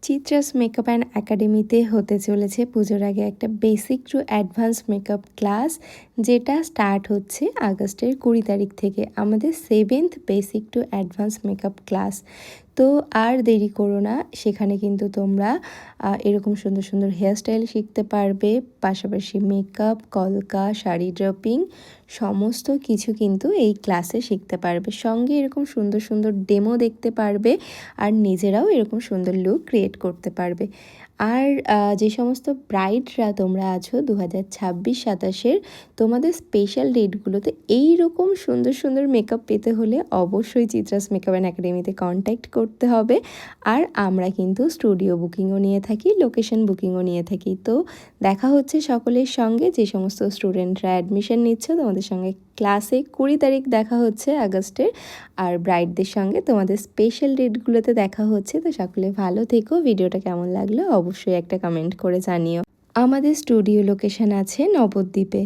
Chitra's makeup and একাডেমিতে হতে চলেছে পুজোর আগে একটা basic to advance makeup class, যেটা স্টার্ট হচ্ছে আগস্টের 20 তারিখ থেকে। আমাদের 7th basic to advance makeup class. তো আর দেরি করো না, সেখানে কিন্তু তোমরা এরকম সুন্দর সুন্দর হেয়ারস্টাইল শিখতে পারবে, পাশাপাশি মেকআপ, কলকা, শাড়ি ড্রপিং সমস্ত কিছু কিন্তু এই ক্লাসে শিখতে পারবে। সঙ্গে এরকম সুন্দর সুন্দর ডেমো দেখতে পারবে আর নিজেরাও এরকম সুন্দর লুক ক্রিয়েট করতে পারবে। আর যে সমস্ত ব্রাইডরা তোমরা আছো 2026-27-এর, তোমাদের স্পেশাল ডেটগুলোতে এই রকম সুন্দর সুন্দর মেকআপ পেতে হলে অবশ্যই চিত্রাস মেকআপ অ্যান্ড একাডেমিতে কন্ট্যাক্ট করতে হবে। আর আমরা কিন্তু স্টুডিও বুকিংও নিয়ে থাকি, লোকেশন বুকিংও নিয়ে থাকি। তো দেখা হচ্ছে সকলের সঙ্গে, যে সমস্ত স্টুডেন্টরা অ্যাডমিশন নিচ্ছ তোমাদের সঙ্গে ক্লাসে 20 তারিখ দেখা হচ্ছে আগস্টের। আর ব্রাইডদের সঙ্গে তোমাদের স্পেশাল ডেটগুলোতে দেখা হচ্ছে। তো সকলে ভালো থেকো। ভিডিওটা কেমন লাগলো অবশ্যই একটা কমেন্ট করে জানিও। আমাদের স্টুডিও লোকেশন আছে নবদ্বীপে।